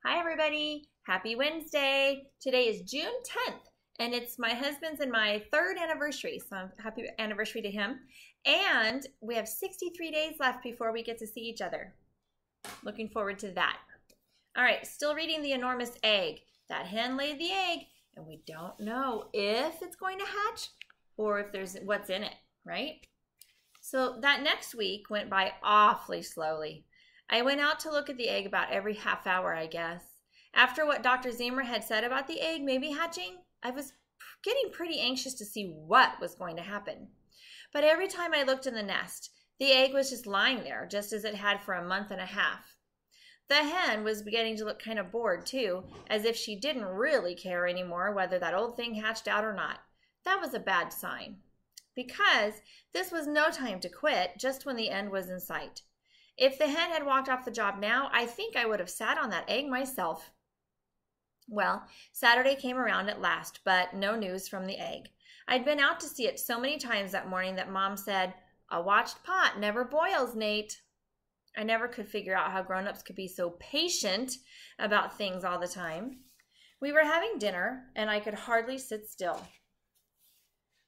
Hi everybody, happy Wednesday. Today is June 10th and it's my husband's and my third anniversary, so happy anniversary to him. And we have 63 days left before we get to see each other. Looking forward to that. All right, still reading The Enormous Egg. That hen laid the egg and we don't know if it's going to hatch or if there's what's in it, right? So that next week went by awfully slowly. I went out to look at the egg about every half hour, I guess. After what Dr. Zemer had said about the egg maybe hatching, I was getting pretty anxious to see what was going to happen. But every time I looked in the nest, the egg was just lying there, just as it had for a month and a half. The hen was beginning to look kind of bored, too, as if she didn't really care anymore whether that old thing hatched out or not. That was a bad sign, because this was no time to quit just when the end was in sight. If the hen had walked off the job now, I think I would have sat on that egg myself. Well, Saturday came around at last, but no news from the egg. I'd been out to see it so many times that morning that Mom said, "A watched pot never boils, Nate." I never could figure out how grown-ups could be so patient about things all the time. We were having dinner, and I could hardly sit still.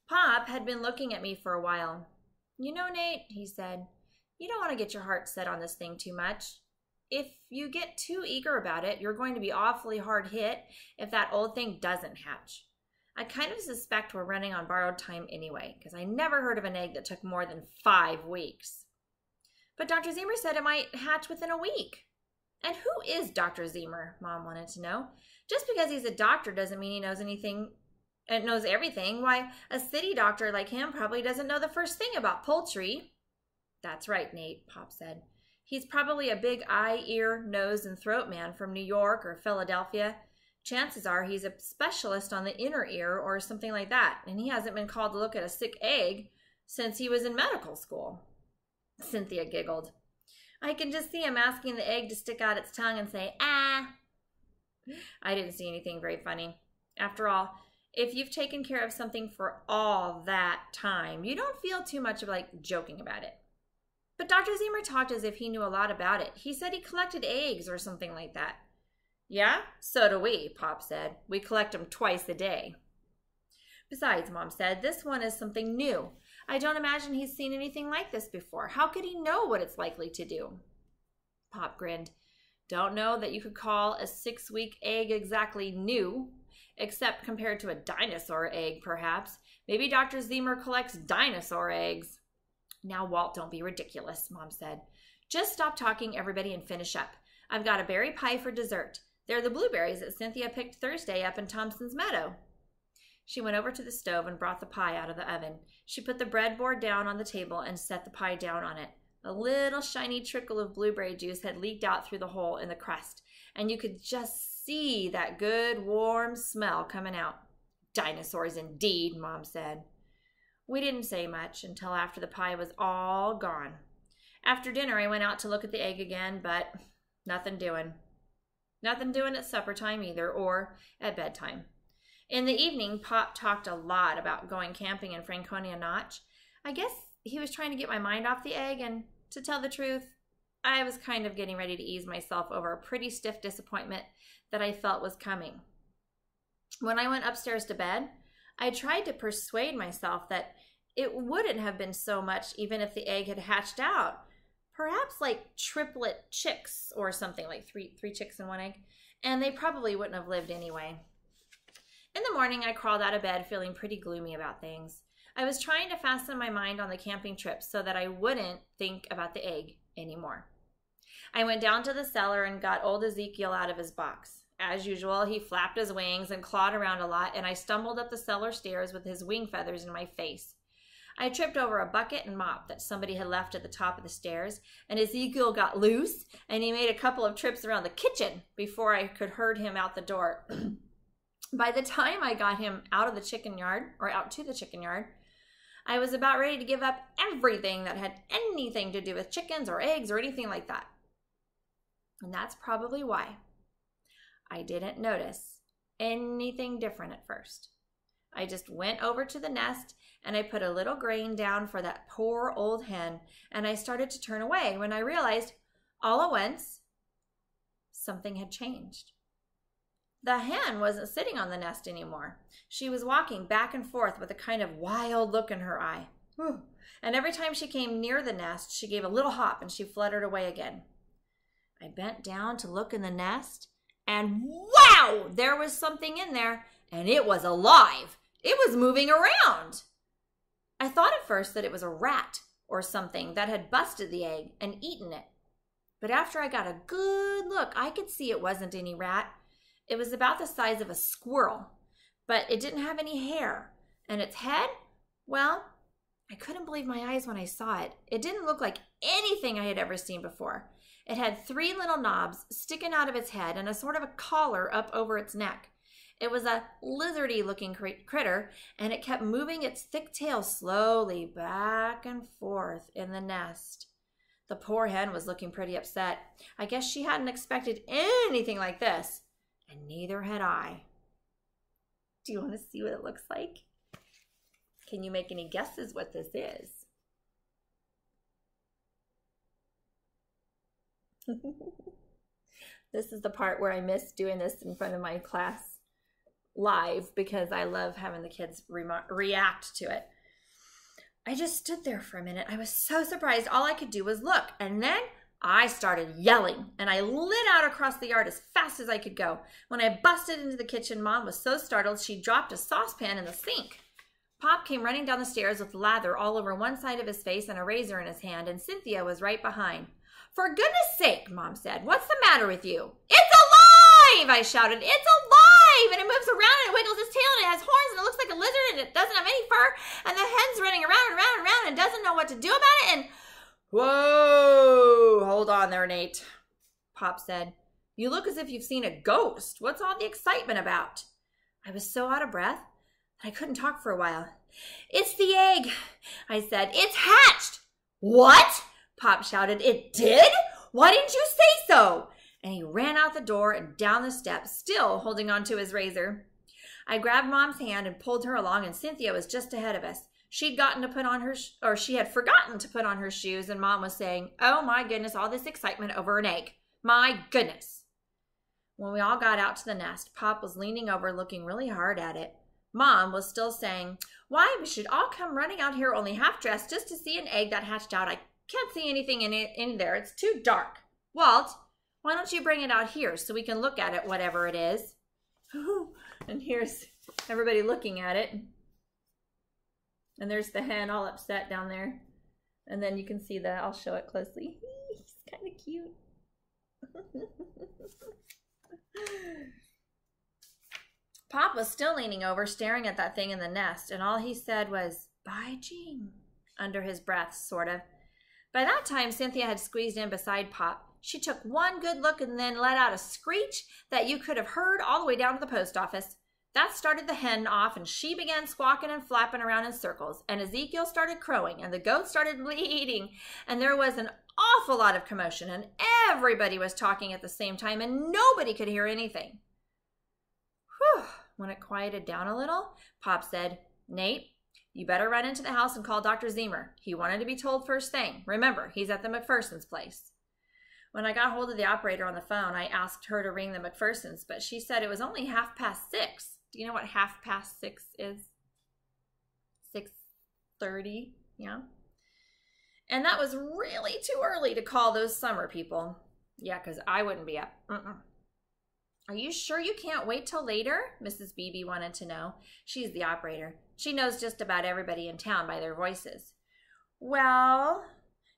Pop had been looking at me for a while. "You know, Nate," he said, "you don't want to get your heart set on this thing too much. If you get too eager about it, you're going to be awfully hard hit if that old thing doesn't hatch. I kind of suspect we're running on borrowed time anyway, because I never heard of an egg that took more than 5 weeks. But Dr. Zemer said it might hatch within a week." "And who is Dr. Zemer?" Mom wanted to know. "Just because he's a doctor doesn't mean he knows anything and knows everything. Why, a city doctor like him probably doesn't know the first thing about poultry." "That's right, Nate," Pop said. "He's probably a big eye, ear, nose, and throat man from New York or Philadelphia. Chances are he's a specialist on the inner ear or something like that, and he hasn't been called to look at a sick egg since he was in medical school." Cynthia giggled. "I can just see him asking the egg to stick out its tongue and say, 'ah.'" I didn't see anything very funny. After all, if you've taken care of something for all that time, you don't feel too much like joking about it. But Dr. Zemer talked as if he knew a lot about it. He said he collected eggs or something like that. "Yeah, so do we," Pop said. "We collect them twice a day." "Besides," Mom said, "this one is something new. I don't imagine he's seen anything like this before. How could he know what it's likely to do?" Pop grinned. "Don't know that you could call a 6-week egg exactly new, except compared to a dinosaur egg, perhaps. Maybe Dr. Zemer collects dinosaur eggs." "Now, Walt, don't be ridiculous," Mom said. "Just stop talking, everybody, and finish up. I've got a berry pie for dessert. They're the blueberries that Cynthia picked Thursday up in Thompson's meadow." She went over to the stove and brought the pie out of the oven. She put the breadboard down on the table and set the pie down on it. A little shiny trickle of blueberry juice had leaked out through the hole in the crust, and you could just see that good, warm smell coming out. "Dinosaurs indeed," Mom said. We didn't say much until after the pie was all gone. After dinner, I went out to look at the egg again, but nothing doing. Nothing doing at supper time either, or at bedtime. In the evening, Pop talked a lot about going camping in Franconia Notch. I guess he was trying to get my mind off the egg, and to tell the truth, I was kind of getting ready to ease myself over a pretty stiff disappointment that I felt was coming. When I went upstairs to bed, I tried to persuade myself that it wouldn't have been so much even if the egg had hatched out. Perhaps like triplet chicks or something, like three chicks in one egg. And they probably wouldn't have lived anyway. In the morning, I crawled out of bed feeling pretty gloomy about things. I was trying to fasten my mind on the camping trip so that I wouldn't think about the egg anymore. I went down to the cellar and got old Ezekiel out of his box. As usual, he flapped his wings and clawed around a lot, and I stumbled up the cellar stairs with his wing feathers in my face. I tripped over a bucket and mop that somebody had left at the top of the stairs, and Ezekiel got loose, and he made a couple of trips around the kitchen before I could herd him out the door. By the time I got him out to the chicken yard, I was about ready to give up everything that had anything to do with chickens or eggs or anything like that. And that's probably why I didn't notice anything different at first. I just went over to the nest and I put a little grain down for that poor old hen, and I started to turn away when I realized all at once something had changed. The hen wasn't sitting on the nest anymore. She was walking back and forth with a kind of wild look in her eye. And every time she came near the nest, she gave a little hop and she fluttered away again. I bent down to look in the nest, and wow, there was something in there, and it was alive. It was moving around. I thought at first that it was a rat or something that had busted the egg and eaten it. But after I got a good look, I could see it wasn't any rat. It was about the size of a squirrel, but it didn't have any hair. And its head, well, I couldn't believe my eyes when I saw it. It didn't look like anything I had ever seen before. It had 3 little knobs sticking out of its head and a sort of a collar up over its neck. It was a lizardy-looking critter, and it kept moving its thick tail slowly back and forth in the nest. The poor hen was looking pretty upset. I guess she hadn't expected anything like this, and neither had I. Do you want to see what it looks like? Can you make any guesses what this is? This is the part where I miss doing this in front of my class live because I love having the kids react to it. I just stood there for a minute. I was so surprised. All I could do was look, and then I started yelling, and I lit out across the yard as fast as I could go. When I busted into the kitchen, Mom was so startled she dropped a saucepan in the sink. Pop came running down the stairs with lather all over one side of his face and a razor in his hand, and Cynthia was right behind. "For goodness sake," Mom said, "what's the matter with you?" "It's alive!" I shouted. "It's alive! And it moves around and it wiggles its tail and it has horns and it looks like a lizard and it doesn't have any fur and the hen's running around and around and around and doesn't know what to do about it and—" "Whoa, hold on there, Nate," Pop said. "You look as if you've seen a ghost. What's all the excitement about?" I was so out of breath that I couldn't talk for a while. "It's the egg," I said. "It's hatched." "What?" Pop shouted. "It did? Why didn't you say so?" And he ran out the door and down the steps, still holding on to his razor. I grabbed Mom's hand and pulled her along, and Cynthia was just ahead of us. She had forgotten to put on her shoes, and Mom was saying, "Oh my goodness, all this excitement over an egg. My goodness." When we all got out to the nest, Pop was leaning over looking really hard at it. Mom was still saying, "Why, we should all come running out here only half dressed just to see an egg that hatched out. I can't see anything in there. It's too dark. Walt, why don't you bring it out here so we can look at it, whatever it is?" And here's everybody looking at it. And there's the hen all upset down there. And then you can see that. I'll show it closely. He's kind of cute. Pop was still leaning over, staring at that thing in the nest, and all he said was, "By Jean," under his breath, sort of. By that time, Cynthia had squeezed in beside Pop. She took one good look and then let out a screech that you could have heard all the way down to the post office. That started the hen off, and she began squawking and flapping around in circles, and Ezekiel started crowing, and the goat started bleating, and there was an awful lot of commotion, and everybody was talking at the same time, and nobody could hear anything. Whew. When it quieted down a little, Pop said, "Nate, you better run into the house and call Dr. Zemer. He wanted to be told first thing. Remember, he's at the McPherson's place." When I got hold of the operator on the phone, I asked her to ring the McPhersons, but she said it was only 6:30. Do you know what 6:30 is? 6:30, yeah. And that was really too early to call those summer people. Yeah, because I wouldn't be up. "Are you sure you can't wait till later?" Mrs. Beebe wanted to know. She's the operator. She knows just about everybody in town by their voices. "Well,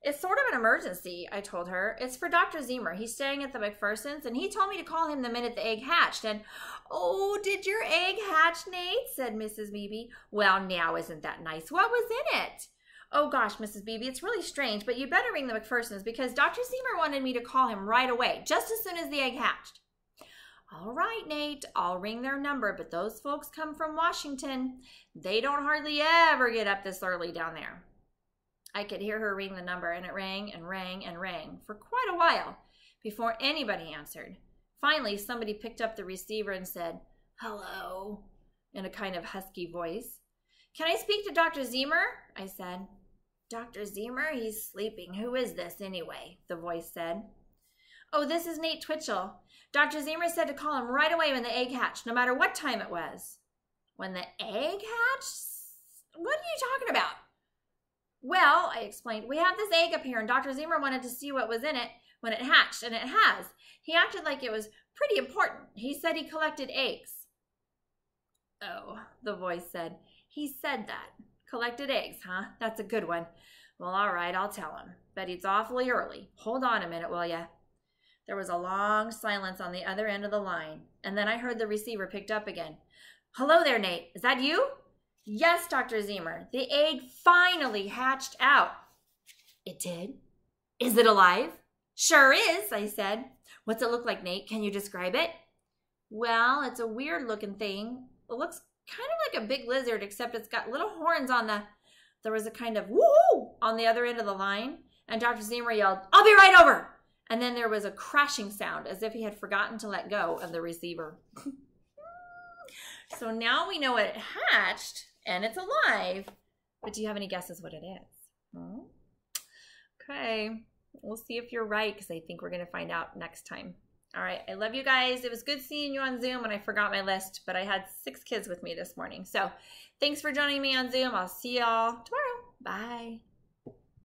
it's sort of an emergency," I told her. "It's for Dr. Zemer. He's staying at the McPhersons, and he told me to call him the minute the egg hatched." And, "Oh, did your egg hatch, Nate?" said Mrs. Beebe. "Well, now, isn't that nice? What was in it?" "Oh, gosh, Mrs. Beebe, it's really strange, but you better ring the McPhersons because Dr. Zemer wanted me to call him right away, just as soon as the egg hatched." "All right, Nate, I'll ring their number, but those folks come from Washington. They don't hardly ever get up this early down there." I could hear her ring the number, and it rang and rang and rang for quite a while before anybody answered. Finally, somebody picked up the receiver and said, "Hello," in a kind of husky voice. "Can I speak to Dr. Zemer?" I said. "Dr. Zemer? He's sleeping. Who is this, anyway?" the voice said. "Oh, this is Nate Twitchell. Dr. Zemer said to call him right away when the egg hatched, no matter what time it was. When the egg hatched? What are you talking about? Well, I explained, we have this egg up here, and Dr. Zemer wanted to see what was in it when it hatched, and it has. He acted like it was pretty important. He said he collected eggs. Oh, the voice said. He said that. Collected eggs, huh? That's a good one. Well, all right, I'll tell him. But it's awfully early. Hold on a minute, will ya? There was a long silence on the other end of the line, and then I heard the receiver picked up again. Hello there, Nate. Is that you? Yes, Dr. Zemer. The egg finally hatched out. It did? Is it alive? Sure is, I said. What's it look like, Nate? Can you describe it? Well, it's a weird-looking thing. It looks kind of like a big lizard, except it's got little horns on the... There was a kind of woo on the other end of the line, and Dr. Zemer yelled, I'll be right over! And then there was a crashing sound, as if he had forgotten to let go of the receiver. So now we know it hatched, and it's alive. But do you have any guesses what it is? Okay. We'll see if you're right, because I think we're going to find out next time. All right. I love you guys. It was good seeing you on Zoom, and I forgot my list, but I had 6 kids with me this morning. So thanks for joining me on Zoom. I'll see y'all tomorrow. Bye.